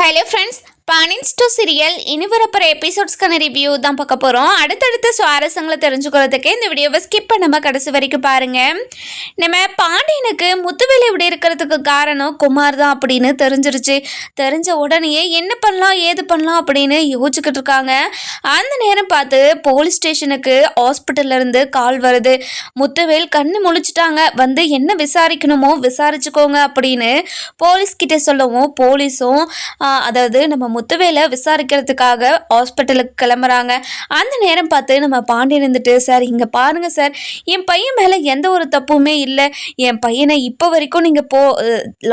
Hello friends, பானின்ஸ் two serial இனி வரப்போகிற எபிசோட்ஸ்க்கான review தான் பார்க்க போகிறோம். அடுத்தடுத்த சுவாரஸ்யங்களை தெரிஞ்சுக்கிறதுக்கு இந்த வீடியோவை ஸ்கிப் பண்ணாமல் கடைசி வரைக்கும் பாருங்கள். நம்ம பாண்டியனுக்கு முத்துவேலை இப்படி இருக்கிறதுக்கு காரணம் குமார் தான் அப்படின்னு தெரிஞ்சிருச்சு. தெரிஞ்ச உடனேயே என்ன பண்ணலாம் ஏது பண்ணலாம் அப்படின்னு யோசிச்சுக்கிட்டு இருக்காங்க. அந்த நேரம் பார்த்து போலீஸ் ஸ்டேஷனுக்கு ஹாஸ்பிட்டல்லேருந்து கால் வருது. முத்துவேல் கண்ணு முழிச்சிட்டாங்க, வந்து என்ன விசாரிக்கணுமோ விசாரிச்சுக்கோங்க அப்படின்னு போலீஸ்கிட்ட சொல்லவும் போலீஸும் அதாவது நம்ம முத்துவேலை விசாரிக்கிறதுக்காக ஹாஸ்பிட்டலுக்கு கிளம்புறாங்க. அந்த நேரம் பார்த்து நம்ம பாண்டியன் இருந்துட்டு, சார் இங்கே பாருங்கள் சார், என் பையன் மேலே எந்த ஒரு தப்புமே இல்லை. என் பையனை இப்போ வரைக்கும் நீங்கள்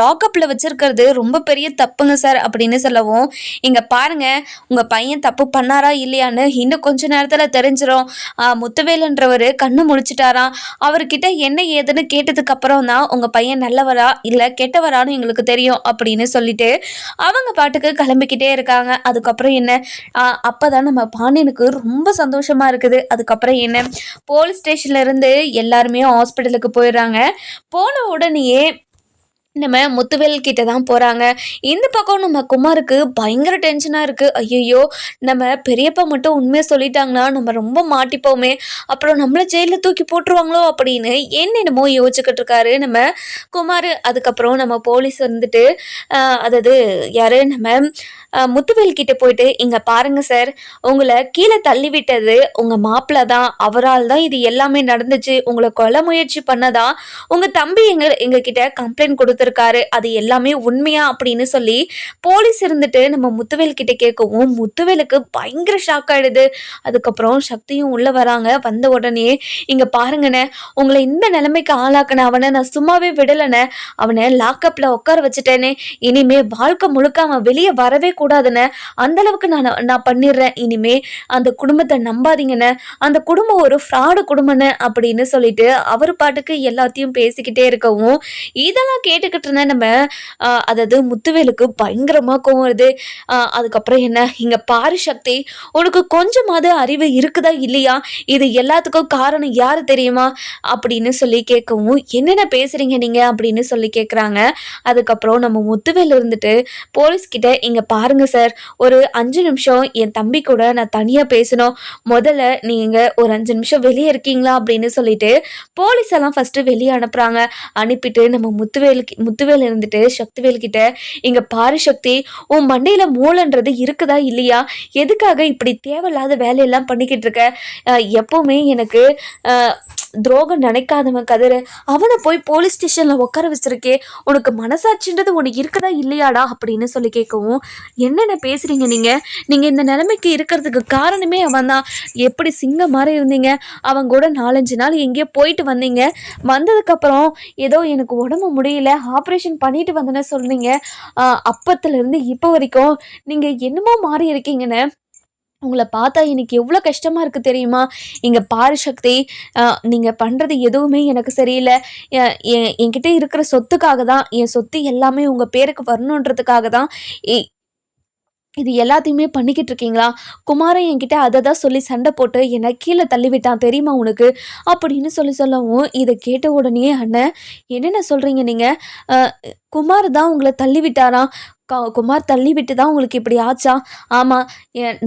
லாக்அப்பில் வச்சுருக்கிறது ரொம்ப பெரிய தப்புங்க சார் அப்படின்னு சொல்லவும், இங்கே பாருங்கள் உங்கள் பையன் தப்பு பண்ணாரா இல்லையான்னு இன்னும் கொஞ்ச நேரத்தில் தெரிஞ்சிடும். முத்துவேலுன்றவர் கண்ணு முழிச்சிட்டாராம். அவர்கிட்ட என்ன ஏதுன்னு கேட்டதுக்கு அப்புறம் தான் உங்கள் பையன் நல்லவரா இல்லை கெட்டவரான்னு எங்களுக்கு தெரியும் அப்படின்னு சொல்லிட்டு அவங்க பாட்டுக்கு கிளம்பிக்கிட்டே இருக்காங்க. அதுக்கப்புறம் என்ன, அப்போதான் நம்ம பாண்டியனுக்கு ரொம்ப சந்தோஷமா இருக்குது. அதுக்கப்புறம் என்ன, போலீஸ் ஸ்டேஷன்ல இருந்து எல்லாருமே ஹாஸ்பிட்டலுக்கு போயிடுறாங்க. போன உடனேயே நம்ம முத்துவேல் கிட்ட தான் போகிறாங்க. இந்த பக்கம் நம்ம குமாருக்கு பயங்கர டென்ஷனாக இருக்குது. ஐயோ, நம்ம பெரியப்பா மட்டும் உண்மையை சொல்லிட்டாங்கன்னா நம்ம ரொம்ப மாட்டிப்போமே, அப்புறம் நம்மளை ஜெயிலில் தூக்கி போட்டுருவாங்களோ அப்படின்னு என்னென்னமோ யோசிச்சுக்கிட்டு இருக்காரு நம்ம குமார். அதுக்கப்புறம் நம்ம போலீஸ் வந்துட்டு அதாவது யார் நம்ம முத்துவேல் கிட்ட போயிட்டு, இங்கே பாருங்க சார், உங்களை கீழே தள்ளி விட்டது உங்கள் மாப்பிள்ளை தான், அவரால் தான் இது எல்லாமே நடந்துச்சு. உங்களை கொலை முயற்சி பண்ணதா உங்கள் தம்பி எங்ககிட்ட கம்ப்ளைண்ட் கொடுத்துருக்காரு, அது எல்லாமே உண்மையா அப்படின்னு சொல்லி போலீஸ் இருந்துட்டு நம்ம முத்துவேல் கிட்ட கேட்கவும் முத்துவேலுக்கு பயங்கர ஷாக் ஆயிடுது. அதுக்கப்புறம் சக்தியும் உள்ள வராங்க. வந்த உடனே, இங்கே பாருங்கண்ணே, உங்களை இந்த நிலைமைக்கு ஆளாக்குன அவனை நான் சும்மாவே விடலைண்ணே, அவனை லாக்அப்பில் உட்கார வச்சுட்டேனே, இனிமே வாழ்க்கை முழுக்க அவன் வெளியே வரவே கூடாதுன்னு அந்த அளவுக்கு நான் பண்ணிடுறேன். இனிமே அந்த குடும்பத்தை நம்பாதீங்கன்னு, அந்த குடும்பம் ஒரு ஃப்ராடு குடும்பம்னு அப்படின்னு சொல்லிட்டு அவர் பாட்டுக்கு எல்லாத்தையும் பேசிக்கிட்டே இருக்கவும் இதெல்லாம் கேட்டுக்கிட்டு இருந்த நம்ம அதாவது முத்துவேலுக்கு பயங்கரமா கோவம் வருது. அதுக்கப்புறம் என்ன, இங்க பாரு சக்தி, உனக்கு கொஞ்சமாவது அறிவு இருக்குதா இல்லையா, இது எல்லாத்துக்கும் காரணம் யாரு தெரியுமா அப்படின்னு சொல்லி கேட்கவும், என்னென்ன பேசுறீங்க நீங்க அப்படின்னு சொல்லி கேட்குறாங்க. அதுக்கப்புறம் நம்ம முத்துவேல் இருந்துட்டு போலீஸ்கிட்ட, இங்க பாருங்க சார், ஒரு 5 நிமிஷம் என் தம்பி கூட நான் தனியாக பேசணும், முதல்ல நீங்கள் ஒரு 5 நிமிஷம் வெளியே இருக்கீங்களா அப்படின்னு சொல்லிட்டு போலீஸ் எல்லாம் ஃபஸ்ட்டு வெளியே அனுப்புகிறாங்க. அனுப்பிட்டு நம்ம முத்துவேல் இருந்துட்டு சக்திவேல் கிட்ட, இங்கே பாரு சக்தி, உன் மண்டையில் மூளைன்றது இருக்குதா இல்லையா, எதுக்காக இப்படி தேவையில்லாத வேலையெல்லாம் பண்ணிக்கிட்டு இருக்க, எப்போவுமே எனக்கு துரோகம் நினைக்காதவன் கதிர், அவனை போய் போலீஸ் ஸ்டேஷனில் உட்கார வச்சிருக்கே, உனக்கு மனசாட்சின்றது உனக்கு இருக்குதா இல்லையாடா அப்படின்னு சொல்லி கேட்கவும், என்னென்ன பேசுகிறீங்க நீங்கள் இந்த நிலைமைக்கு இருக்கிறதுக்கு காரணமே அவன் தான். எப்படி சிங்கம் மாதிரி இருந்தீங்க, அவங்க கூட 4-5 நாள் எங்கேயோ போயிட்டு வந்தீங்க, வந்ததுக்கப்புறம் ஏதோ எனக்கு உடம்பு முடியல ஆப்ரேஷன் பண்ணிட்டு வந்தேன்னு சொன்னீங்க, அப்பத்துலேருந்து இப்போ வரைக்கும் நீங்கள் என்னமோ மாறி இருக்கீங்கன்னு உங்களை பார்த்தா எனக்கு எவ்வளோ கஷ்டமாக இருக்குது தெரியுமா. இங்கே பாரு சக்தி, நீங்கள் பண்ணுறது எதுவுமே எனக்கு சரியில்லை. என்கிட்ட இருக்கிற சொத்துக்காக தான், என் சொத்து எல்லாமே உங்கள் பேருக்கு வரணுன்றதுக்காக தான் இது எல்லாத்தையுமே பண்ணிக்கிட்டு இருக்கீங்களா. குமாரை என்கிட்ட அதை தான் சொல்லி சண்டை போட்டு என்னை கீழே தள்ளிவிட்டான் தெரியுமா உனக்கு அப்படின்னு சொல்லவும், இதை கேட்ட உடனே, அண்ணன் என்னென்ன சொல்கிறீங்க நீங்கள், குமார் தான் உங்களை தள்ளிவிட்டாராம், குமார் தள்ளி விட்டு தான் உங்களுக்கு இப்படி ஆச்சா. ஆமாம்,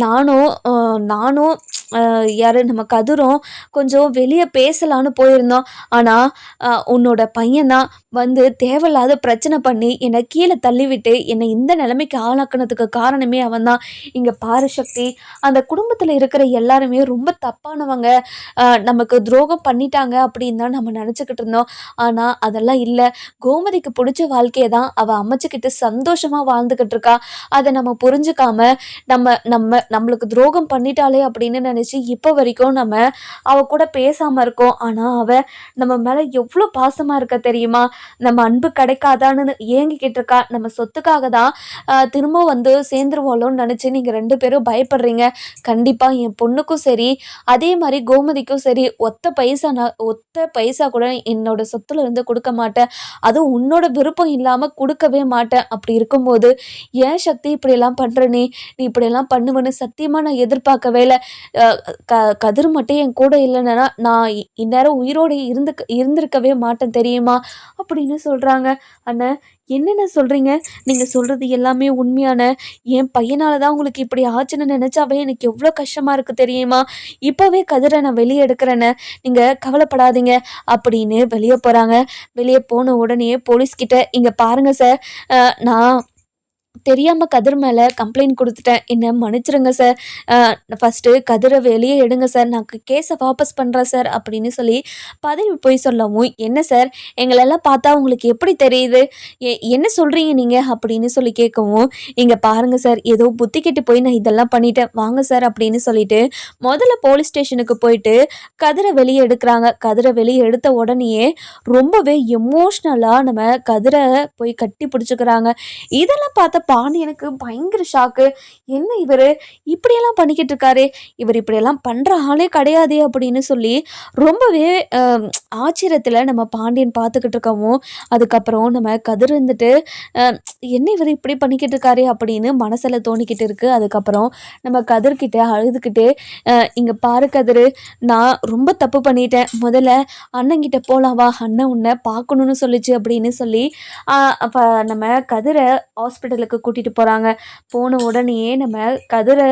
நானும் யார் நம்ம கதிரும் கொஞ்சம் வெளியே பேசலான்னு போயிருந்தோம். ஆனால் உன்னோட பையன்தான் வந்து தேவையில்லாத பிரச்சனை பண்ணி என்னை கீழே தள்ளிவிட்டு என்னை இந்த நிலைமைக்கு ஆளாக்குனதுக்கு காரணமே அவன் தான். இங்கே பாரு சக்தி, அந்த குடும்பத்தில் இருக்கிற எல்லாருமே ரொம்ப தப்பானவங்க, நமக்கு துரோகம் பண்ணிட்டாங்க அப்படின்னு தான் நம்ம நினச்சிக்கிட்டு இருந்தோம். ஆனால் அதெல்லாம் இல்லை, கோமதிக்கு பிடிச்ச வாழ்க்கையை தான் அவள் அமைச்சுக்கிட்டு சந்தோஷமாக வாழ்ந்துக்கிட்டு இருக்கா. அதை நம்ம புரிஞ்சுக்காம நம்மளுக்கு துரோகம் பண்ணிட்டாலே அப்படின்னு நினச்சி இப்போ வரைக்கும் நம்ம அவ கூட பேசாமல் இருக்கோம். ஆனால் அவள் நம்ம மேலே எவ்வளோ பாசமாக இருக்க தெரியுமா, நம்ம அன்பு கிடைக்காதான்னு ஏங்கிக்கிட்டு இருக்கா. நம்ம சொத்துக்காக தான் திரும்ப வந்து சேர்ந்துருவாளோன்னு நினச்சி நீங்கள் 2 பேரும் பயப்படுறீங்க. கண்டிப்பாக என் பொண்ணுக்கும் சரி, அதே மாதிரி கோமதிக்கும் சரி, ஒத்த பைசா கூட என்னோட சொத்துல இருந்து கொடுக்க மாட்டேன், அதுவும் உன்னோட விருப்பம் இல்லாமல் கொடுக்கவே மாட்டேன். அப்படி இருக்கும்போது ஏன் சக்தி இப்படியெல்லாம் பண்ணுற, நீ இப்படியெல்லாம் பண்ணுவேன்னு சத்தியமாக நான் எதிர்பார்க்கவே இல்லை. கதிர் மட்டும் என் கூட இல்லைன்னா நான் இந்நேரம் உயிரோடு இருந்திருக்கவே மாட்டேன் தெரியுமா அப்படின்னு சொல்கிறாங்க. அண்ணன் என்னென்ன சொல்கிறீங்க? நீங்கள் சொல்கிறது எல்லாமே உண்மையான என் பையனால தான் உங்களுக்கு இப்படி ஆச்சுன்னு நினச்சாவே எனக்கு எவ்வளோ கஷ்டமாக இருக்குது தெரியுமா? இப்போவே கதிரை நான் வெளியே எடுக்கிறேன்னு, நீங்கள் கவலைப்படாதீங்க அப்படின்னு வெளியே போகிறாங்க. வெளியே போன உடனே போலீஸ்கிட்ட, இங்கே பாருங்கள் சார், நான் தெரியாம கதிர் மேல கம்ப்ளைண்ட் குடுத்துட்டேன். என்ன மன்னிச்சிருங்க சார். ஃபர்ஸ்ட்டு கதிர வெளிய எடுங்க சார். நான் கேஸ வாபஸ் பண்றேன் சார் அப்படின்னு சொல்லி பதறி போய் சொல்லவும், "என்ன சார் எங்களெல்லாம் பார்த்தா உங்களுக்கு எப்படி தெரியுது? என்ன சொல்றீங்க நீங்க?" அப்படின்னு சொல்லி கேட்கவும், "இங்க பாருங்க சார், ஏதோ புத்தி கெட்டு போய் நான் இதெல்லாம் பண்ணிட்டேன். வாங்க சார்" அப்படின்னு சொல்லிட்டு முதல்ல போலீஸ் ஸ்டேஷனுக்கு போயிட்டு கதிர வெளிய எடுக்குறாங்க. கதிர வெளிய எடுத்த உடனேயே ரொம்பவே எமோஷ்னலா நம்ம கதிர போய் கட்டி பிடிச்சுக்கிறாங்க. இதெல்லாம் பார்த்த பாண்டியனுக்கு பயங்கர ஷாக்கு. என்ன இவரு இப்படியெல்லாம் பண்ணிக்கிட்டு இருக்காரே, இவர் இப்படியெல்லாம் பண்ற ஆளே கிடையாதே அப்படின்னு சொல்லி ரொம்பவே ஆச்சரியத்துல நம்ம பாண்டியன் பார்த்துக்கிட்டு இருக்கவும், அதுக்கப்புறம் நம்ம கதிர் இருந்துட்டு என்ன இவர் இப்படி பண்ணிக்கிட்டு இருக்காரே அப்படின்னு மனசுல தோணிக்கிட்டு இருக்கு. அதுக்கப்புறம் நம்ம கதிர்கிட்ட அழுதுகிட்டே, இங்க பாரு கதிரு, நான் ரொம்ப தப்பு பண்ணிட்டேன். முதல்ல அண்ணங்கிட்ட போலாம் வா, அண்ணன் உன்னை பார்க்கணும்னு சொல்லிச்சு அப்படின்னு சொல்லி அப்ப நம்ம கதிரை ஹாஸ்பிட்டலுக்கு கூட்டிட்டு போறாங்க. போன உடனேயே நம்ம கதிரை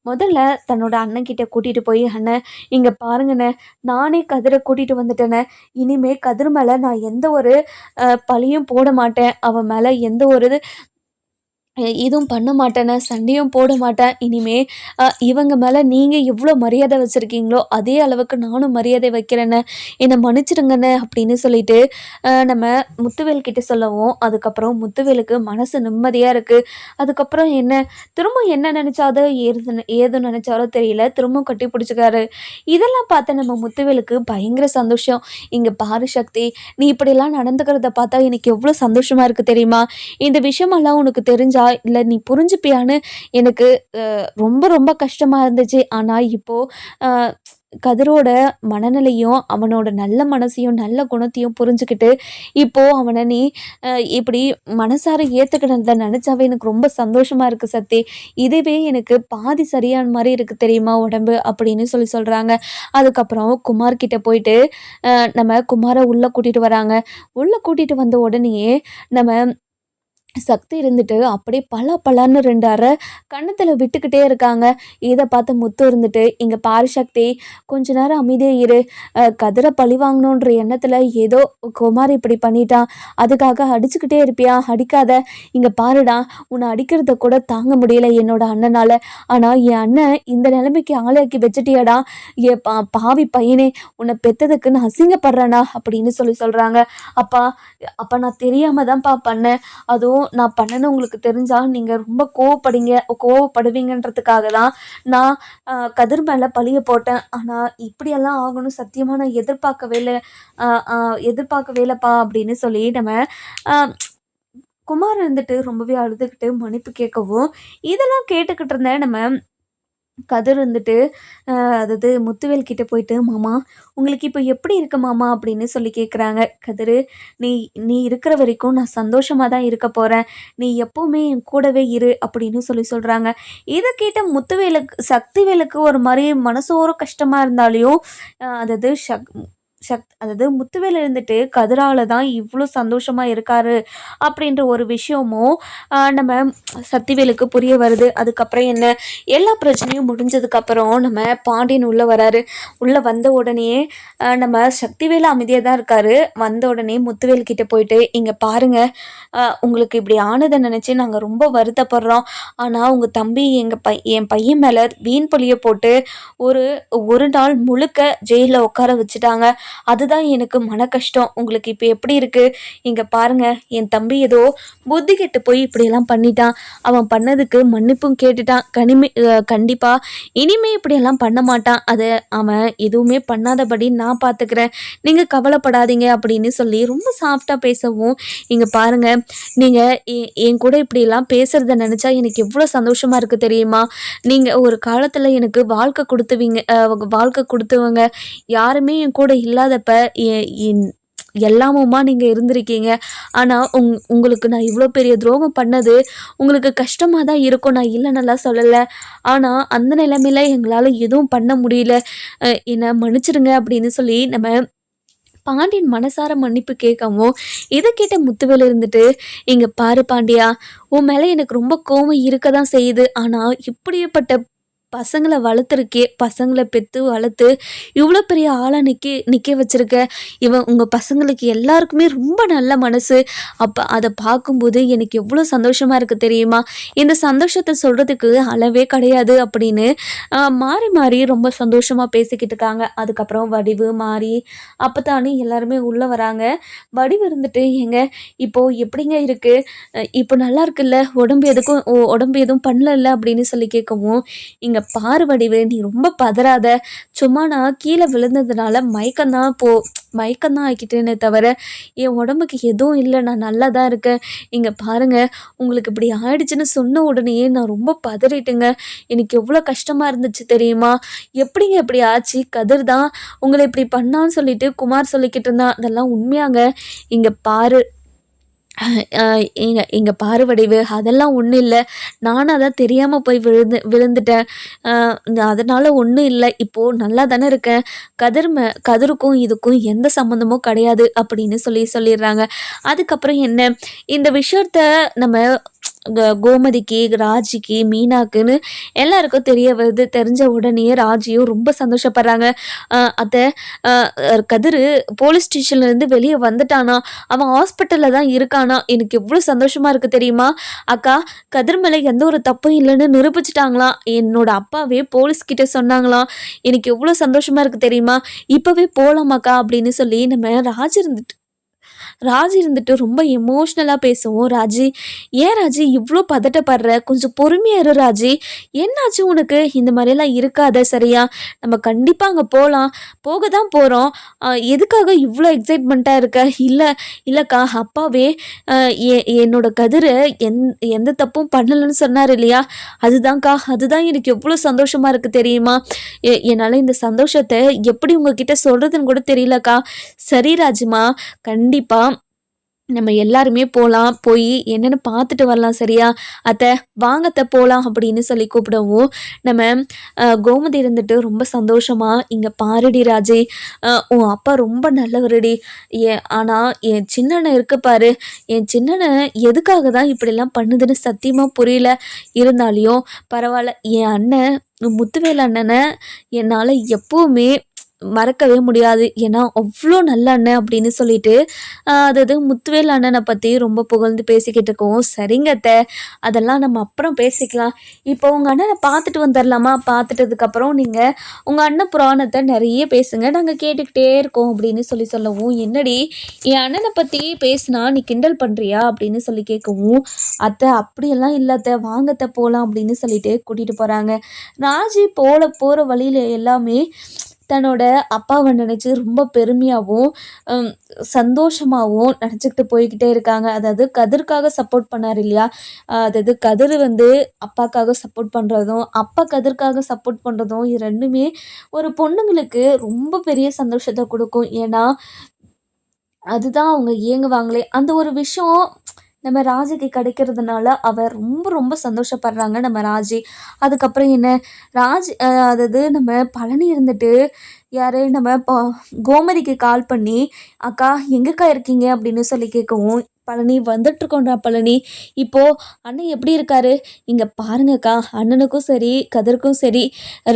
முதல்ல தன்னோட அண்ணன்கிட்ட கூட்டிட்டு போய், அண்ணன் இங்க பாருங்கண்ணே, நானே கதிரை கூட்டிட்டு வந்துட்டேனே, இனிமே கதிர் மேல நான் எந்த ஒரு பழியும் போட மாட்டேன். அவன் மேல எந்த ஒரு இதுவும் பண்ண மாட்டேனே, சண்டையும் போட மாட்டேன். இனிமே இவங்க மேலே நீங்கள் எவ்வளோ மரியாதை வச்சுருக்கீங்களோ அதே அளவுக்கு நானும் மரியாதை வைக்கிறேன்னு, என்னை மன்னிச்சிடுங்கண்ணே அப்படின்னு சொல்லிட்டு நம்ம முத்துவேல் கிட்ட சொல்லவும், அதுக்கப்புறம் முத்துவேலுக்கு மனசு நிம்மதியாக இருக்குது. அதுக்கப்புறம் என்ன திரும்ப என்ன நினச்சாதோ ஏதோ நினச்சாலோ தெரியல, திரும்பவும் கட்டி பிடிச்சிக்காரு. இதெல்லாம் பார்த்து நம்ம முத்துவேலுக்கு பயங்கர சந்தோஷம். இங்கே பாரு சக்தி, நீ இப்படிலாம் நடந்துக்கிறத பார்த்தா எனக்கு எவ்வளோ சந்தோஷமாக இருக்குது தெரியுமா? இந்த விஷயமெல்லாம் உனக்கு தெரிஞ்சா இல்லை நீ புரிஞ்சுப்பியான்னு எனக்கு ரொம்ப ரொம்ப கஷ்டமாக இருந்துச்சு. ஆனால் இப்போது கதிரோட மனநிலையும் அவனோட நல்ல மனசையும் நல்ல குணத்தையும் புரிஞ்சுக்கிட்டு இப்போது அவனை நீ இப்படி மனசார ஏற்றுக்கினதை நினச்சாவே எனக்கு ரொம்ப சந்தோஷமாக இருக்குது சக்தி. இதுவே எனக்கு பாதி சரியான மாதிரி இருக்குது தெரியுமா உடம்பு அப்படின்னு சொல்கிறாங்க. அதுக்கப்புறம் குமார்கிட்ட போயிட்டு நம்ம குமாரை உள்ளே கூட்டிகிட்டு வராங்க. உள்ளே கூட்டிகிட்டு வந்த உடனேயே நம்ம சக்தி இருந்துட்டு அப்படியே பலான்னு 2 அரை கன்னத்தில் விட்டுக்கிட்டே இருக்காங்க. இதை பார்த்து முத்து இருந்துட்டு, இங்கே பாரு சக்தி, கொஞ்ச நேரம் அமைதியா இரு. கதிரை பழி வாங்கணுன்ற எண்ணத்தில் ஏதோ குமார் இப்படி பண்ணிட்டான், அதுக்காக அடிச்சுக்கிட்டே இருப்பியா? அடிக்காத. இங்கே பாருடா, உன்னை அடிக்கிறத கூட தாங்க முடியல என்னோட அண்ணனால். ஆனால் என் அண்ணன் இந்த நிலைமைக்கு ஆளாக்கி வச்சுட்டியாடா. பாவி பையனே, உன்னை பெற்றதுக்கு நான் அசிங்கப்படுறேனா அப்படின்னு சொல்கிறாங்க. அப்பா அப்பா நான் தெரியாமல் தான்ப்பா பண்ணேன். அதுவும் நான் பண்ணேன்னு உங்களுக்கு தெரிஞ்சா நீங்கள் ரொம்ப கோவப்படுவீங்கன்றதுக்காக தான் நான் கதிர் மேலே பழிய போட்டேன். ஆனால் இப்படியெல்லாம் ஆகணும் சத்தியமாக நான் எதிர்பார்க்கவே இல்லைப்பா அப்படின்னு சொல்லி நம்ம குமார் இருந்துட்டு ரொம்பவே அழுதுகிட்டு மன்னிப்பு கேட்கவும், இதெல்லாம் கேட்டுக்கிட்டு இருந்தேன் நம்ம கதிர் வந்துட்டு அதாவது முத்துவேல் கிட்ட போயிட்டு, மாமா உங்களுக்கு இப்போ எப்படி இருக்கு மாமா அப்படின்னு சொல்லி கேட்குறாங்க. கதிர், நீ நீ இருக்கிற வரைக்கும் நான் சந்தோஷமாக தான் இருக்க போகிறேன், நீ எப்போவுமே என் கூடவே இரு அப்படின்னு சொல்கிறாங்க. இதை கேட்ட சக்திவேலுக்கு ஒரு மாதிரி மனசோர கஷ்டமாக இருந்தாலையும் அதாவது அதாவது முத்துவேல் இருந்துட்டு கதிரால தான் இவ்வளோ சந்தோஷமாக இருக்காரு அப்படின்ற ஒரு விஷயமும் நம்ம சக்திவேலுக்கு புரிய வருது. அதுக்கப்புறம் என்ன, எல்லா பிரச்சனையும் முடிஞ்சதுக்கப்புறம் நம்ம பாண்டியன் உள்ளே வராரு. உள்ளே வந்த உடனே நம்ம சக்திவேல் அமைதியாக தான் இருக்காரு. வந்த உடனே முத்துவேல் கிட்டே போயிட்டு, இங்கே பாருங்கள், உங்களுக்கு இப்படி ஆனதை நினச்சி நாங்கள் ரொம்ப வருத்தப்படுறோம். ஆனால் உங்கள் தம்பி என் பையன் மேலே வீண் பழியை போட்டு ஒரு நாள் முழுக்க ஜெயிலில் உட்கார வச்சுட்டாங்க. அதுதான் எனக்கு மன கஷ்டம். உங்களுக்கு இப்போ எப்படி இருக்குது? இங்கே பாருங்கள், என் தம்பி ஏதோ புத்தி கெட்டு போய் இப்படியெல்லாம் பண்ணிட்டான். அவன் பண்ணதுக்கு மன்னிப்பும் கேட்டுட்டான். கண்டிப்பாக இனிமே இப்படியெல்லாம் பண்ண மாட்டான். அதை அவன் எதுவுமே பண்ணாதபடி நான் பார்த்துக்கிறேன், நீங்கள் கவலைப்படாதீங்க அப்படின்னு சொல்லி ரொம்ப சாஃப்டாக பேசவும், இங்கே பாருங்கள், நீங்கள் என் கூட இப்படியெல்லாம் பேசுகிறத நினச்சா எனக்கு எவ்வளோ சந்தோஷமாக இருக்குது தெரியுமா? நீங்கள் ஒரு காலத்தில் எனக்கு வாழ்க்கை கொடுத்தவங்க, யாருமே என் கூட இல்லாதப்ப எல்லாமுமா நீங்கள் இருந்திருக்கீங்க. ஆனால் உங்களுக்கு நான் இவ்வளோ பெரிய துரோகம் பண்ணது உங்களுக்கு கஷ்டமாக தான் இருக்கும், நான் இல்லைன்னெல்லாம் சொல்லலை. ஆனால் அந்த நிலைமையில் எங்களால் எதுவும் பண்ண முடியல, என்னை மன்னிச்சிடுங்க அப்படின்னு சொல்லி நம்ம பாண்டியன் மனசார மன்னிப்பு கேட்கவும், இதை கேட்ட முத்துவேல் இருந்துட்டு, "இங்க பாரு பாண்டியா, உன் மேலே எனக்கு ரொம்ப கோவம் இருக்க தான் செய்யுது. ஆனால் இப்படிப்பட்ட பசங்களை வளர்த்துருக்கே, பசங்களை பெற்று வளர்த்து இவ்வளோ பெரிய ஆளாக நிற்க நிற்க வச்சிருக்க. இவன் உங்கள் பசங்களுக்கு எல்லாருக்குமே ரொம்ப நல்ல மனசு. அப்போ அதை பார்க்கும்போது எனக்கு எவ்வளோ சந்தோஷமாக இருக்குது தெரியுமா? இந்த சந்தோஷத்தை சொல்கிறதுக்கு அளவே கிடையாது" அப்படின்னு மாறி மாறி ரொம்ப சந்தோஷமாக பேசிக்கிட்டு இருக்காங்க. அதுக்கப்புறம் வடிவு மாறி அப்போ தானே எல்லாருமே உள்ளே வராங்க. வடிவு இருந்துட்டு, "ஏங்க இப்போது எப்படிங்க இருக்குது? இப்போ நல்லா இருக்குல்ல? உடம்பு எதுவும் பண்ணல அப்படின்னு சொல்லி கேட்கவும், "இங்கே பாரு வடிவு, நீ ரொம்ப பதறாத. சும்மா நான் கீழே விழுந்ததுனால மயக்கம்தான் ஆக்கிட்டேனே தவிர என் உடம்புக்கு எதுவும் இல்லை. நான் நல்லா தான் இருக்கேன். இங்கே பாருங்க, உங்களுக்கு இப்படி ஆயிடுச்சுன்னு சொன்ன உடனேயே நான் ரொம்ப பதறிட்டேங்க. எனக்கு எவ்வளோ கஷ்டமாக இருந்துச்சு தெரியுமா? எப்படிங்க இப்படி ஆச்சு? கதிர் தான் உங்களை இப்படி பண்ணான்னு சொல்லிட்டு குமார் சொல்லிக்கிட்டு இருந்தான். அதெல்லாம் உண்மையாங்க? இங்கே பாரு, இங்க பாரு வடிவு, அதெல்லாம் ஒன்றும் இல்லை. நானும் அதான் தெரியாமல் போய் விழுந்துட்டேன். அதனால் ஒன்றும் இல்லை. இப்போது நல்லா தானே இருக்கேன். கதிருக்கும் இதுக்கும் எந்த சம்மந்தமும் கிடையாது" அப்படின்னு சொல்லிடுறாங்க. அதுக்கப்புறம் என்ன, இந்த விஷயத்த நம்ம கோமதிக்கு, ராஜிக்கு, மீனாக்குன்னு எல்லாருக்கும் தெரிய வருது. தெரிஞ்ச உடனே ராஜியும் ரொம்ப சந்தோஷப்படுறாங்க. "அத்தை, கதிர் போலீஸ் ஸ்டேஷன்லேருந்து வெளியே வந்துட்டானா? அவன் ஹாஸ்பிட்டலில் தான் இருக்கானா? எனக்கு எவ்வளோ சந்தோஷமாக இருக்குது தெரியுமா? அக்கா, கதிர் மேலே எந்த ஒரு தப்பும் இல்லைன்னு நிரூபிச்சிட்டாங்களாம். என்னோட அப்பாவே போலீஸ்கிட்ட சொன்னாங்களாம். எனக்கு எவ்வளோ சந்தோஷமாக இருக்குது தெரியுமா? இப்போவே போகலாமாக்கா" அப்படின்னு சொல்லி நம்ம ராஜி இருந்துட்டு ரொம்ப எமோஷ்னலாக பேசுவோம். "ராஜி, ஏன் ராஜி இவ்வளோ பதட்டப்படுற? கொஞ்சம் பொறுமையாக இரு ராஜி. என்னாச்சு உனக்கு? இந்த மாதிரியெல்லாம் இருக்காத, சரியா? நம்ம கண்டிப்பாக அங்கே போக தான் போகிறோம். எதுக்காக இவ்வளோ எக்ஸைட்மெண்ட்டாக இருக்க?" இல்லைக்கா, அப்பாவே என்னோட கதிரை எந்த தப்பும் பண்ணலைன்னு சொன்னார் இல்லையா? அதுதான் எனக்கு எவ்வளோ சந்தோஷமாக இருக்குது தெரியுமா? என்னால் இந்த சந்தோஷத்தை எப்படி உங்ககிட்ட சொல்கிறதுன்னு கூட தெரியலக்கா. "சரி ராஜிமா, கண்டிப்பாக நம்ம எல்லாருமே போய் என்னென்னு பார்த்துட்டு வரலாம், சரியா? அத்தை, வாங்க அத்தை போகலாம்" அப்படின்னு சொல்லி கூப்பிடவும், நம்ம கோமதி இருந்துட்டு ரொம்ப சந்தோஷமா, "இங்கே பாருடி ராஜி, உன் அப்பா ரொம்ப நல்லவருடி. ஆனால் என் சின்னண்ணன் இருக்கு பாரு, என் சின்னண்ணன் எதுக்காக தான் இப்படிலாம் பண்ணுதுன்னு சத்தியமாக புரியல. இருந்தாலையும் பரவாயில்ல, என் அண்ணன் முத்துவேல் அண்ணனை என்னால் எப்போவுமே மறக்கவே முடியாது. ஏன்னா அவ்வளோ நல்ல அண்ணன்" அப்படின்னு சொல்லிட்டு அதாவது முத்துவேல் அண்ணனை பற்றி ரொம்ப புகழ்ந்து பேசிக்கிட்டு இருக்கோம். "சரிங்க அத்தை, அதெல்லாம் நம்ம அப்புறம் பேசிக்கலாம். இப்போ உங்கள் அண்ணனை பார்த்துட்டு வந்துடலாமா? பார்த்துட்டதுக்கப்புறம் நீங்கள் உங்கள் அண்ணன் புராணத்தை நிறைய பேசுங்க, நாங்கள் கேட்டுக்கிட்டே இருக்கோம்" அப்படின்னு சொல்லவும், "என்னடி, என் அண்ணனை பற்றி பேசுனா நீ கிண்டல் பண்ணுறியா?" அப்படின்னு சொல்லி கேட்கவும், "அத்தை, அப்படியெல்லாம் இல்லை அத்தை, வாங்கத்தை போகலாம்" அப்படின்னு சொல்லிட்டு கூட்டிகிட்டு போகிறாங்க. ராஜி போகிற வழியில் எல்லாமே தன்னோட அப்பாவை நினச்சி ரொம்ப பெருமையாகவும் சந்தோஷமாகவும் நினச்சிக்கிட்டு போய்கிட்டே இருக்காங்க. அதாவது கதிர்க்காக சப்போர்ட் பண்ணார் இல்லையா? அதாவது கதிர் அப்பாக்காக சப்போர்ட் பண்ணுறதும், அப்பா கதிர்க்காக சப்போர்ட் பண்ணுறதும், இது ரெண்டுமே ஒரு பொண்ணுங்களுக்கு ரொம்ப பெரிய சந்தோஷத்தை கொடுக்கும். ஏன்னா அதுதான் அவங்க ஏங்குவாங்களே. அந்த ஒரு விஷயம் நம்ம ராஜிக்கு கிடைக்கிறதுனால அவர் ரொம்ப ரொம்ப சந்தோஷப்படுறாங்க நம்ம ராஜி. அதுக்கப்புறம் என்ன, அதாவது நம்ம பழனி இருந்துட்டு யார் நம்ம கோமதிக்கு கால் பண்ணி, "அக்கா, எங்கக்கா இருக்கீங்க?" அப்படின்னு சொல்லி கேட்கவும், "பழனி, வந்துட்டுருக்கோம்டா பழனி. இப்போது அண்ணன் எப்படி இருக்காரு? இங்கே பாருங்கக்கா, அண்ணனுக்கும் சரி கதிருக்கும் சரி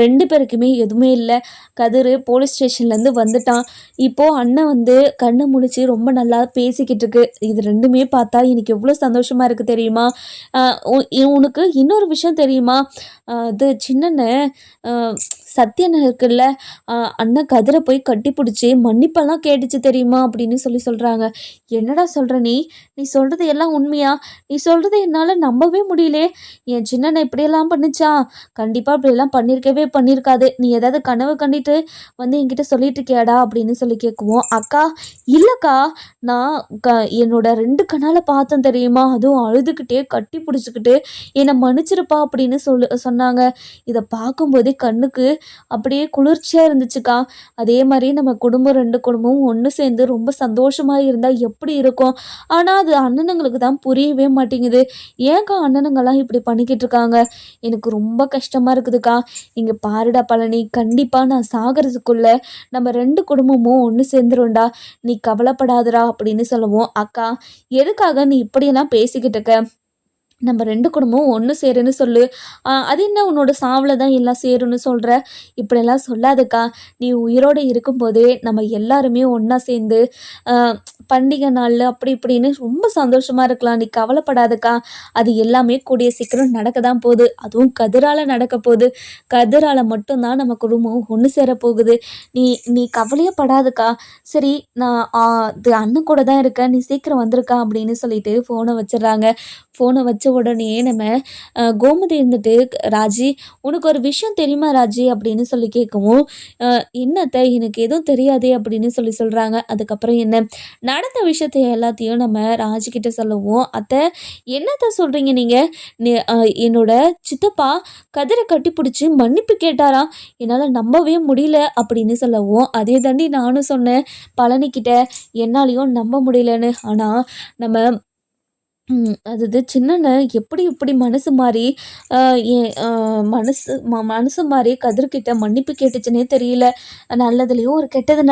2 பேருக்குமே எதுவுமே இல்லை. கதிர் போலீஸ் ஸ்டேஷன்லேருந்து வந்துட்டான். இப்போது அண்ணன் கண்ணை முழிச்சு ரொம்ப நல்லா பேசிக்கிட்டு இருக்கு. இது ரெண்டுமே பார்த்தா எனக்கு எவ்வளோ சந்தோஷமாக இருக்குது தெரியுமா? உனக்கு இன்னொரு விஷயம் தெரியுமா? இது சின்னண்ணன் சத்யண்ணன் இருக்குல்ல, அண்ணன் கதிரை போய் கட்டி பிடிச்சி மன்னிப்பெல்லாம் கேட்டுச்சு தெரியுமா?" அப்படின்னு சொல்கிறாங்க. "என்னடா சொல்கிற நீ சொல்கிறது எல்லாம் உண்மையா? நீ சொல்கிறது என்னால் நம்பவே முடியலே. என் சின்னண்ணன் இப்படியெல்லாம் பண்ணிச்சா? கண்டிப்பாக இப்படியெல்லாம் பண்ணியிருக்காது. நீ ஏதாவது கனவு கண்டிட்டு என்கிட்ட சொல்லிட்டு இருக்கியாடா?" அப்படின்னு சொல்லி கேட்குவோம். "அக்கா, இல்லைக்கா, நான் என்னோட 2 கண்ணால் பார்த்தேன் தெரியுமா? அதுவும் அழுதுகிட்டே கட்டி பிடிச்சிக்கிட்டு என்னை மன்னிச்சிருப்பா" அப்படின்னு சொன்னாங்க. இதை பார்க்கும்போதே கண்ணுக்கு அப்படியே குளிர்ச்சியாக இருந்துச்சுக்கா. அதே மாதிரி நம்ம குடும்பம் 2 குடும்பமும் ஒன்று சேர்ந்து ரொம்ப சந்தோஷமாக இருந்தால் எப்படி இருக்கும். ஆனால் அது அண்ணனுங்களுக்கு தான் புரியவே மாட்டேங்குது. ஏன்க்கா அண்ணனுங்கெல்லாம் இப்படி பண்ணிக்கிட்டு இருக்காங்க. எனக்கு ரொம்ப கஷ்டமாக இருக்குதுக்கா. இங்கே பாருடா பழனி, கண்டிப்பாக நான் சாகிறதுக்குள்ள நம்ம 2 குடும்பமும் ஒன்று சேர்ந்துரும்டா, நீ கவலைப்படாதடா அப்படின்னு சொல்லவும், அக்கா எதுக்காக நீ இப்படியெல்லாம் பேசிக்கிட்டு இருக்க. நம்ம 2 குடும்பமும் ஒன்று சேருன்னு சொல்லு. அது என்ன உன்னோட சாவுல தான் எல்லாம் சேரும்னு சொல்ற. இப்படியெல்லாம் சொல்லாதக்கா. நீ உயிரோடு இருக்கும்போதே நம்ம எல்லாருமே ஒன்றா சேர்ந்து அ பண்டிகை நாள்ல அப்படி இப்படின்னு ரொம்ப சந்தோஷமா இருக்கலாம். நீ கவலைப்படாதக்கா. அது எல்லாமே கூடிய சீக்கிரம் நடக்க தான் போகுது. அதுவும் கதிரால நடக்க போகுது. கதிரால மட்டும் தான் நம்ம குடும்பம் ஒன்று சேர போகுது. நீ நீ கவலையே படாதக்கா. சரி, நான் இது அண்ணன் கூட தான் இருக்கேன். நீ சீக்கிரம் வந்துருக்கா அப்படின்னு சொல்லிட்டு ஃபோனை வச்சிடுறாங்க. ஃபோனை வச்ச உடனே நம்ம கோமதி இருந்துட்டு, ராஜி உனக்கு ஒரு விஷயம் தெரியுமா ராஜி அப்படின்னு சொல்லி கேட்கவும், என்னத்த எனக்கு எதுவும் தெரியாதே அப்படின்னு சொல்கிறாங்க. அதுக்கப்புறம் என்ன நடந்த விஷயத்தை எல்லாத்தையும் நம்ம ராஜிக்கிட்ட சொல்லவும், அத்தை என்னத்த சொல்கிறீங்க நீங்கள். என்னோட சித்தப்பா கதிரை கட்டிப்பிடிச்சி மன்னிப்பு கேட்டாரா, என்னால் நம்பவே முடியல அப்படின்னு சொல்லவும், அதே தாண்டி நானும் சொன்னேன் பழனிக்கிட்ட, என்னாலையும் நம்ப முடியலன்னு. ஆனால் நம்ம அதாவது சின்னண்ணன் எப்படி இப்படி மனசு மாறி என் மனசு மாறி கதிர்கிட்ட மன்னிப்பு கேட்டுச்சுன்னே தெரியல. நல்லதுலேயும் ஒரு கெட்டது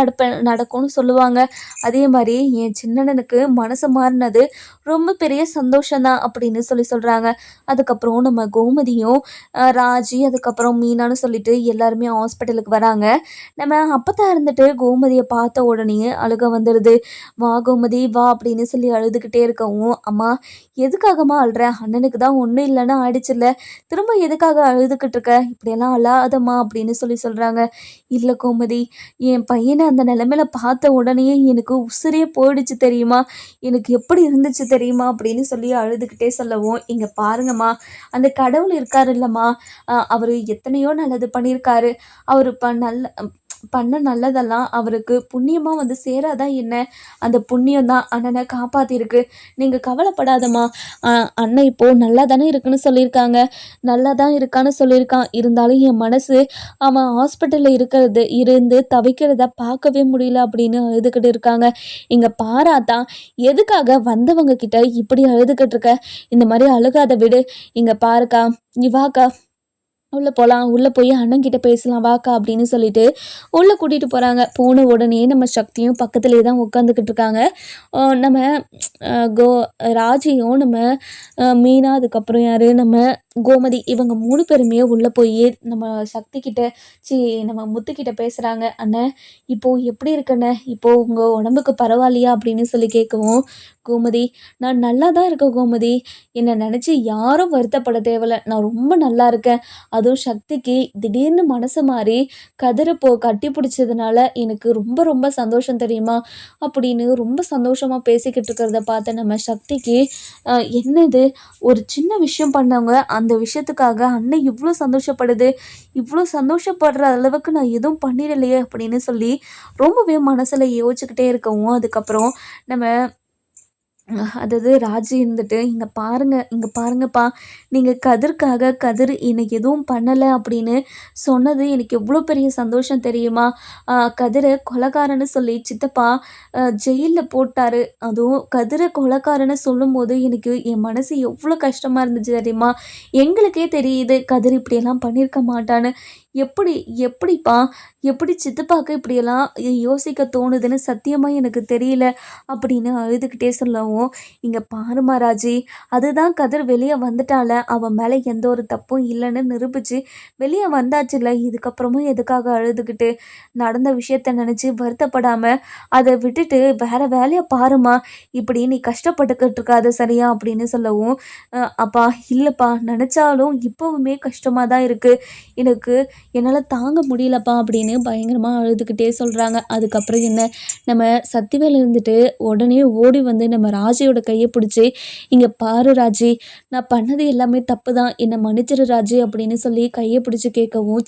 நடக்கும்னு சொல்லுவாங்க. அதே மாதிரி என் சின்னண்ணனுக்கு மனசு மாறினது ரொம்ப பெரிய சந்தோஷம்தான் அப்படின்னு சொல்கிறாங்க. அதுக்கப்புறம் நம்ம கோமதியும் ராஜி அதுக்கப்புறம் மீனான்னு சொல்லிட்டு எல்லாருமே ஹாஸ்பிட்டலுக்கு வராங்க. நம்ம அப்பத்தான் இருந்துட்டு கோமதியை பார்த்த உடனே அழுக வந்துடுது. வா கோமதி வா அப்படின்னு சொல்லி அழுதுகிட்டே இருக்கவும், அம்மா எதுக்காகம்மா அழுற, அண்ணனுக்கு தான் ஒன்றும் இல்லைன்னா ஆயிடுச்சுல்ல, திரும்ப எதுக்காக அழுதுகிட்டு இருக்க, இப்படியெல்லாம் அழாதம்மா அப்படின்னு சொல்கிறாங்க. இல்லை கோமதி, என் பையனை அந்த நிலைமையில பார்த்த உடனே எனக்கு உசிரியே போயிடுச்சு தெரியுமா, எனக்கு எப்படி இருந்துச்சு தெரியுமா அப்படின்னு சொல்லி அழுதுகிட்டே சொல்லவும், இங்கே பாருங்கம்மா, அந்த கடவுள் இருக்காரு இல்லைம்மா, அவர் எத்தனையோ நல்லது பண்ணியிருக்காரு. அவர் பண்ண நல்லதெல்லாம் அவருக்கு புண்ணியமாக வந்து சேராதா என்ன, அந்த புண்ணியம் தான் அண்ணனை காப்பாற்றிருக்கு. நீங்கள் கவலைப்படாதம்மா. அண்ணன் இப்போது நல்லா தானே இருக்குன்னு சொல்லியிருக்காங்க, நல்லா தான் இருக்கான்னு சொல்லியிருக்கான். இருந்தாலும் என் மனசு அவன் ஹாஸ்பிட்டலில் இருந்து தவிக்கிறத பார்க்கவே முடியல அப்படின்னு அழுதுகிட்டு இருக்காங்க. இங்கே பாராதான் எதுக்காக வந்தவங்க கிட்ட இப்படி அழுதுகிட்டு இருக்க, இந்த மாதிரி அழுகாத விடு. இங்கே பாருக்கா, நீ வாக்கா உள்ளே போகலாம், உள்ளே போய் அண்ணன்கிட்ட பேசலாம் வாக்கா அப்படின்னு சொல்லிட்டு உள்ளே கூட்டிகிட்டு போகிறாங்க. போன உடனே நம்ம சக்தியும் பக்கத்துலேயே தான் உட்காந்துக்கிட்டு இருக்காங்க. நம்ம கோ ராஜியும் நம்ம மீனா அதுக்கப்புறம் யார் நம்ம கோமதி, இவங்க 3 பேருமே உள்ளே போய் நம்ம சக்திக்கிட்ட நம்ம முத்துக்கிட்ட பேசுகிறாங்க. அண்ணன் இப்போது எப்படி இருக்கண்ணே, இப்போது உங்கள் உடம்புக்கு பரவாயில்லையா அப்படின்னு சொல்லி கேட்கவும், கோமதி நான் நல்லா தான் இருக்கேன் கோமதி, என்னை நினச்சி யாரும் வருத்தப்பட தேவையில்ல, நான் ரொம்ப நல்லா இருக்கேன். அதுவும் சக்திக்கு திடீர்னு மனசு மாறி கதிரை கட்டி பிடிச்சதுனால எனக்கு ரொம்ப ரொம்ப சந்தோஷம் தெரியுமா அப்படின்னு ரொம்ப சந்தோஷமாக பேசிக்கிட்டு இருக்கிறத பார்த்த நம்ம சக்திக்கு, என்னது ஒரு சின்ன விஷயம் பண்ணவங்க அந்த விஷயத்துக்காக அண்ணன் இவ்வளோ சந்தோஷப்படுது, இவ்வளோ சந்தோஷப்படுற அளவுக்கு நான் எதுவும் பண்ணிடலையே அப்படின்னு சொல்லி ரொம்பவே மனசில் யோசிச்சுக்கிட்டே இருக்கவும், அதுக்கப்புறம் நம்ம அதாவது ராஜி இருந்துட்டு, இங்கே பாருங்கப்பா, நீங்கள் கதிர் என்னை எதுவும் பண்ணலை அப்படின்னு சொன்னது எனக்கு எவ்வளோ பெரிய சந்தோஷம் தெரியுமா. கதிரை கொலைகாரன்னு சொல்லி சித்தப்பா ஜெயிலில் போட்டார். அதுவும் கதிரை கொலைகாரன்னு சொல்லும்போது எனக்கு என் மனசு எவ்வளோ கஷ்டமாக இருந்துச்சு தெரியுமா. எங்களுக்கே தெரியுது கதிர் இப்படியெல்லாம் பண்ணியிருக்க மாட்டான்னு. எப்படிப்பா எப்படி சித்தப்பாக்கு இப்படியெல்லாம் யோசிக்க தோணுதுன்னு சத்தியமாக எனக்கு தெரியல அப்படின்னு அழுதுகிட்டே சொல்லவும், இங்கே பாருமா ராஜி, அதுதான் கதிர் வெளியே வந்துட்டால, அவன் மேலே எந்த ஒரு தப்பும் இல்லைன்னு நிரூபித்து வெளியே வந்தாச்சுல்ல, இதுக்கப்புறமும் எதுக்காக அழுதுகிட்டு, நடந்த விஷயத்த நினச்சி வருத்தப்படாமல் அதை விட்டுட்டு வேற வேலையை பாருமா, இப்படி நீ கஷ்டப்பட்டுக்கிட்டு இருக்காது சரியா அப்படின்னு சொல்லவும், அப்பா இல்லைப்பா, நினச்சாலும் இப்போவுமே கஷ்டமாக தான் இருக்குது, என்னால் தாங்க முடியலப்பா அப்படின்னு பயங்கரமாக அழுதுகிட்டே சொல்கிறாங்க. அதுக்கப்புறம் என்ன நம்ம சக்திவேல் இருந்துட்டு உடனே ஓடி வந்து நம்ம ராஜியோட கையை பிடிச்சி, இங்கே பாரு ராஜி, நான் பண்ணது எல்லாமே தப்பு தான், என்னை மன்னிச்சிரு ராஜி அப்படின்னு சொல்லி கையை பிடிச்சி கேட்கவும்,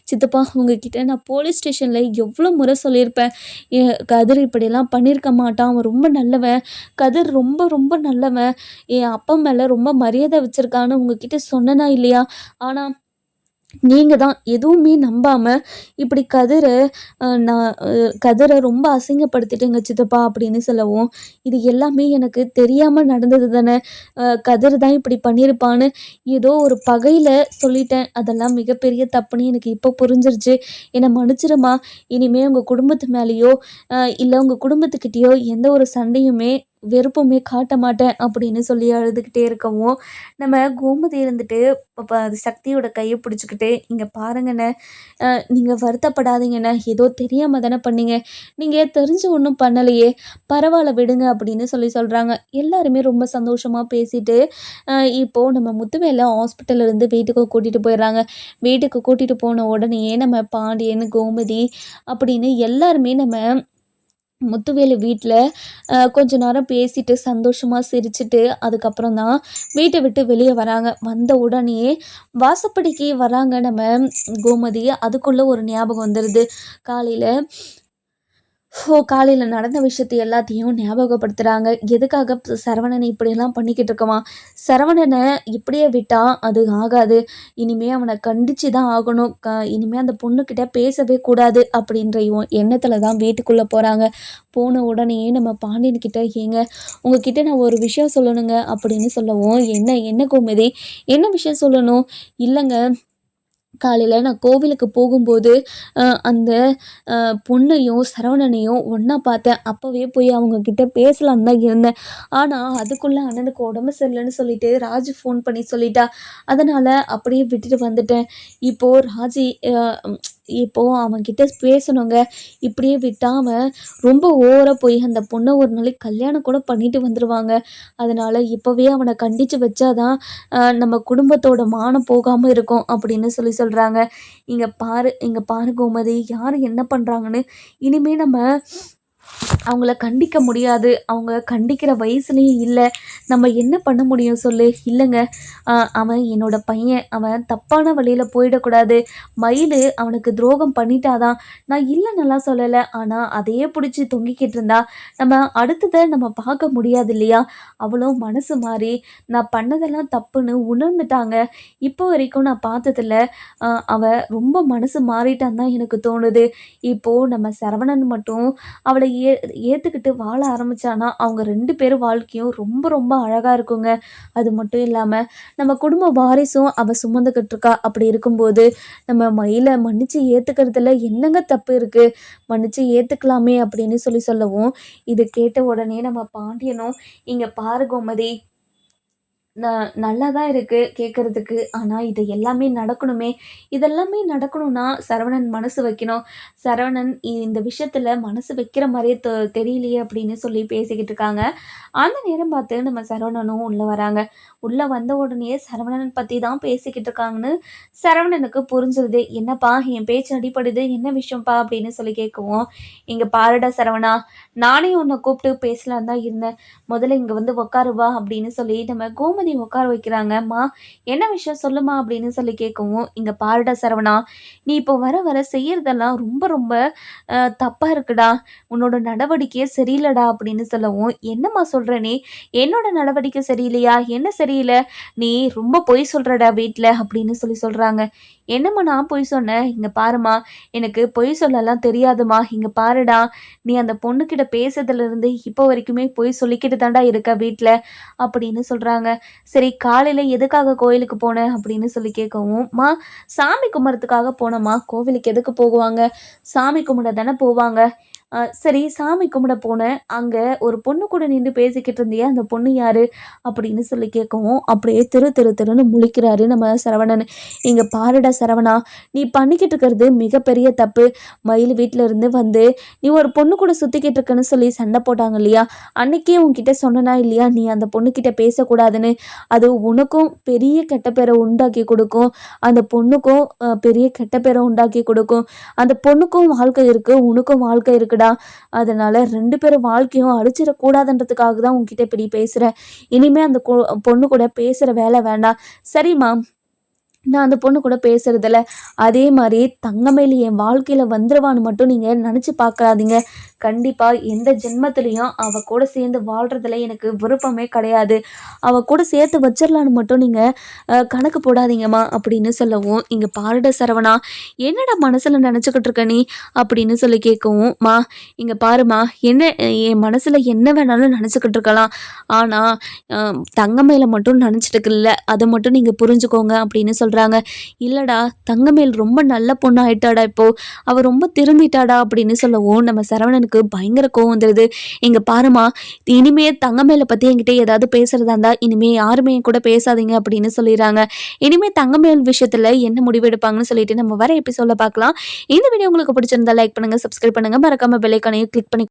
சித்தப்பா உங்ககிட்ட நான் போலீஸ் ஸ்டேஷனில் எவ்வளோ முறை சொல்லியிருப்பேன், கதிர் இப்படியெல்லாம் பண்ணியிருக்க மாட்டான், அவன் ரொம்ப நல்லவன், கதிர் ரொம்ப ரொம்ப நல்லவன், என் அப்பா மேலே ரொம்ப மரியாதை வச்சுருக்கான்னு உங்ககிட்ட சொன்னனா இல்லையா. ஆனால் நீங்க தான் எதுவுமே நம்பாம இப்படி கதிர ரொம்ப அசிங்கப்படுத்திட்டீங்க சித்தப்பா அப்படின்னு சொல்லவும், இது எல்லாமே எனக்கு தெரியாம நடந்தது தானே. கதிர் தான் இப்படி பண்ணியிருப்பான்னு ஏதோ ஒரு பகையில சொல்லிட்டேன். அதெல்லாம் மிகப்பெரிய தப்புன்னு எனக்கு இப்போ புரிஞ்சிருச்சு. என்னை மன்னிச்சிடுமா. இனிமே உங்க குடும்பத்து மேலேயோ இல்ல உங்க குடும்பத்துக்கிட்டேயோ எந்த ஒரு சண்டையுமே வெறுப்புமே காட்ட மாட்டேன் அப்படின்னு சொல்லி அழுதுகிட்டே இருக்கவும், நம்ம கோமதி இருந்துட்டு அது சக்தியோட கையை பிடிச்சிக்கிட்டு, இங்கே பாருங்கண்ணே, நீங்கள் வருத்தப்படாதீங்கண்ணே, ஏதோ தெரியாமல் தானே பண்ணீங்க, நீங்கள் தெரிஞ்சு ஒன்றும் பண்ணலையே, பரவாயில்ல விடுங்க அப்படின்னு சொல்கிறாங்க. எல்லாருமே ரொம்ப சந்தோஷமாக பேசிட்டு இப்போது நம்ம முத்துவேலை ஹாஸ்பிட்டல்லேருந்து வீட்டுக்கு கூட்டிகிட்டு போயிடுறாங்க. வீட்டுக்கு கூட்டிகிட்டு போன உடனேயே நம்ம பாண்டியன், கோமதி அப்படின்னு எல்லாருமே நம்ம முத்துவேலு வீட்டில் கொஞ்ச நேரம் பேசிட்டு சந்தோஷமாக சிரிச்சுட்டு அதுக்கப்புறம் தான் வீட்டை விட்டு வெளியே வராங்க. வந்த உடனேயே வாசப்படிக்கு வராங்க நம்ம கோமதி. அதுக்குள்ளே ஒரு ஞாபகம் வந்துடுது. காலையில் காலையில் நடந்த விஷயத்தை எல்லாத்தையும் ஞாபகப்படுத்துகிறாங்க. எதுக்காக சரவணனை இப்படியெல்லாம் பண்ணிக்கிட்டு இருக்கமா, சரவணனை இப்படியே விட்டால் அது ஆகாது, இனிமே அவனை கண்டித்து தான் ஆகணும், இனிமேல் அந்த பொண்ணுக்கிட்ட பேசவே கூடாது அப்படின்ற எண்ணத்தில் தான் வீட்டுக்குள்ளே போகிறாங்க. போன உடனேயே நம்ம பாண்டியன்கிட்ட, ஏங்க உங்ககிட்ட நான் ஒரு விஷயம் சொல்லணுங்க அப்படின்னு சொல்லவும், என்ன என்ன கோமதி, என்ன விஷயம் சொல்லணும்? இல்லைங்க, காலையில் நான் கோவிலுக்கு போகும்போது அந்த பொண்ணையும் சரவணனையும் ஒன்றா பார்த்தேன். அப்போவே போய் அவங்கக்கிட்ட பேசலான்னு தான் இருந்தேன். ஆனால் அதுக்குள்ளே அண்ணனுக்கு உடம்பு சரியில்லைன்னு சொல்லிட்டு ராஜு ஃபோன் பண்ணி சொல்லிட்டா. அதனால் அப்படியே விட்டுட்டு வந்துட்டேன். இப்போது இப்போது அவன்கிட்ட பேசணுங்க. இப்படியே விட்டால் அவன் ரொம்ப ஓவராக போய் அந்த பொண்ணை ஒரு நாளைக்கு கல்யாணம் கூட பண்ணிட்டு வந்துடுவாங்க. அதனால் இப்போவே அவனை கண்டித்து வச்சாதான் நம்ம குடும்பத்தோட மானம் போகாமல் இருக்கும் அப்படின்னு சொல்கிறாங்க. இங்கே பாரு கோமதி, யார் என்ன பண்ணுறாங்கன்னு இனிமேல் நம்ம அவங்கள கண்டிக்க முடியாது. அவங்க கண்டிக்கிற வயசுலேயும் இல்லை. நம்ம என்ன பண்ண முடியும் சொல்லு? இல்லைங்க, அவன் என்னோட பையன், அவன் தப்பான வழியில் போயிடக்கூடாது. மயில் அவனுக்கு துரோகம் பண்ணிட்டாதான். நான் இல்லைன்னெல்லாம் சொல்லலை. ஆனால் அதையே பிடிச்சி தொங்கிக்கிட்டு இருந்தா நம்ம அடுத்ததை நம்ம பார்க்க முடியாது இல்லையா? அவளும் மனசு மாறி நான் பண்ணதெல்லாம் தப்புன்னு உணர்ந்துட்டாங்க. இப்போ வரைக்கும் நான் பார்த்ததில்ல. அவள் ரொம்ப மனசு மாறிட்டான்னு தான் எனக்கு தோணுது. இப்போது நம்ம சரவணன் மட்டும் அவளை ஏற்றுக்கிட்டு வாழ ஆரம்பித்தானா அவங்க 2 பேரும் வாழ்க்கையும் ரொம்ப ரொம்ப அழகாக இருக்குங்க. அது மட்டும் இல்லாமல் நம்ம குடும்ப வாரிசும் அவள் சுமந்துக்கிட்டு இருக்கா. அப்படி இருக்கும்போது நம்ம மயிலை மன்னிச்சு ஏற்றுக்கிறதுல என்னங்க தப்பு இருக்குது? மன்னிச்சு ஏற்றுக்கலாமே அப்படின்னு சொல்லவும், இது கேட்ட உடனே நம்ம பாண்டியனும், இங்கே பாரு கோமதி, நல்லா தான் இருக்குது கேட்குறதுக்கு. ஆனால் இது எல்லாமே நடக்கணுமே. இதெல்லாமே நடக்கணும்னா சரவணன் மனசு வைக்கணும். சரவணன் இந்த விஷயத்தில் மனசு வைக்கிற மாதிரியே தெரியலையே அப்படின்னு சொல்லி பேசிக்கிட்டு இருக்காங்க. அந்த நேரம் பார்த்து நம்ம சரவணனும் உள்ளே வராங்க. உள்ளே வந்த உடனே சரவணன் பற்றி தான் பேசிக்கிட்டு இருக்காங்கன்னு சரவணனுக்கு புரிஞ்சிருது. என்னப்பா என் பேச்சு அடிப்படுது, என்ன விஷயம்ப்பா அப்படின்னு சொல்லி கேட்கவும், இங்கே பாருடா சரவணா, நானே உன்னை கூப்பிட்டு பேசலான்னு தான் இருந்தேன். முதல்ல இங்கே வந்து உக்காருவா அப்படின்னு சொல்லி நம்ம கோமதி உட்கார வைக்கிறாங்க. அம்மா என்ன விஷயம் சொல்லுமா அப்படின்னு சொல்லி கேட்கவும், இங்கே பாருடா சரவணா, நீ இப்போ வர வர செய்யறதெல்லாம் ரொம்ப ரொம்ப தப்பாக இருக்குடா, உன்னோட நடவடிக்கையே சரியில்லைடா அப்படின்னு சொல்லவும், என்னம்மா சொல்கிற நீ? என்னோட நடவடிக்கை சரியில்லையா? என்ன சரியில்லை? நீ ரொம்ப பொய் சொல்கிறடா வீட்டில் அப்படின்னு சொல்கிறாங்க. என்னம்மா நான் பொய் சொன்னேன்? இங்கே பாருமா, எனக்கு பொய் சொல்லலாம் தெரியாதுமா. இங்கே பாருடா, நீ அந்த பொண்ணுக்கிட்ட பேசுறதுலேருந்து இப்போ வரைக்குமே பொய் சொல்லிக்கிட்டு தாண்டா இருக்க வீட்டில் அப்படின்னு சொல்கிறாங்க. சரி, காலையில் எதுக்காக கோயிலுக்கு போனேன் அப்படின்னு சொல்லி கேட்கவும், மா சாமி கும்பிட்றதுக்காக போனோம்மா. கோவிலுக்கு எதுக்கு போகுவாங்க? சாமி கும்பிட தானே போவாங்க. சரி, சாமி கும்பிட போனேன், அங்கே ஒரு பொண்ணு கூட நின்று பேசிக்கிட்டு இருந்தியே, அந்த பொண்ணு யாரு அப்படின்னு சொல்லி கேட்கவும், அப்படியே திருன்னு முழிக்கிறாரு நம்ம சரவணன். இங்கே பாருடா சரவணா, நீ பண்ணிக்கிட்டு இருக்கிறது மிகப்பெரிய தப்பு. மயில் வீட்டில் இருந்து வந்து நீ ஒரு பொண்ணு கூட சுற்றிக்கிட்டு இருக்கன்னு சொல்லி சண்டை போட்டாங்க இல்லையா? அன்னைக்கே உன்கிட்ட சொன்னனா இல்லையா நீ அந்த பொண்ணுக்கிட்ட பேசக்கூடாதுன்னு? அது உனக்கும் பெரிய கெட்ட பேரை உண்டாக்கி கொடுக்கும், அந்த பொண்ணுக்கும் பெரிய கெட்ட பேரை உண்டாக்கி கொடுக்கும். அந்த பொண்ணுக்கும் வாழ்க்கை இருக்குது, உனக்கும் வாழ்க்கை இருக்குடா. அதனால 2 பேரும் வாழ்க்கையும் அழிச்சிடக்கூடாதுன்றதுக்காக தான் உன்கிட்ட இப்படி பேசுகிறேன். இனிமேல் அந்த பொண்ணு கூட பேசுகிற வேலை வேண்டாம். சரிம்மா, நான் அந்த பொண்ணு கூட பேசுறதில்ல. அதே மாதிரி தங்கமயில் என் வாழ்க்கையில் வந்துருவான்னு மட்டும் நீங்கள் நினச்சி பார்க்காதீங்க. கண்டிப்பாக எந்த ஜென்மத்திலையும் அவ கூட சேர்ந்து வாழ்கிறதுல எனக்கு விருப்பமே கிடையாது. அவ கூட சேர்த்து வச்சிடலான்னு மட்டும் நீங்கள் கணக்கு போடாதீங்கம்மா அப்படின்னு சொல்லவும், இங்கே பாருட சரவணா, என்னடா மனசில் நினச்சிக்கிட்டு இருக்க நீ அப்படின்னு சொல்லி கேட்கவும், மா இங்கே பாருமா, என்ன என் மனசில் என்ன வேணாலும் நினச்சிக்கிட்டு இருக்கலாம். ஆனால் தங்கமயில மட்டும் நினச்சிட்டு இல்லை, அதை மட்டும் நீங்கள் புரிஞ்சுக்கோங்க அப்படின்னு சொல்கிறாங்க. இல்லைடா, தங்கமயில் ரொம்ப நல்ல பொண்ணு ஆயிட்டாடா, இப்போ அவ ரொம்ப திருந்திட்டாடா அப்படின்னு சொல்லவும் நம்ம சரவணனுக்கு பயங்கர கோவம் வந்துடுது. இங்க பாருமா, இனிமே தங்கமயில பத்தி என்கிட்ட ஏதாவது பேசுறதா இருந்தா இனிமே யாருமே என் கூட பேசாதீங்க அப்படின்னு சொல்லிடுறாங்க. இனிமே தங்கமயில் விஷயத்துல என்ன முடிவு எடுப்பாங்கன்னு சொல்லிட்டு நம்ம வர எபிசோட்ல பார்க்கலாம். இந்த வீடியோ உங்களுக்கு பிடிச்சிருந்தா லைக் பண்ணுங்க, சப்ஸ்கிரைப் பண்ணுங்க, மறக்காம பெல் ஐகானையும் கிளிக் பண்ணி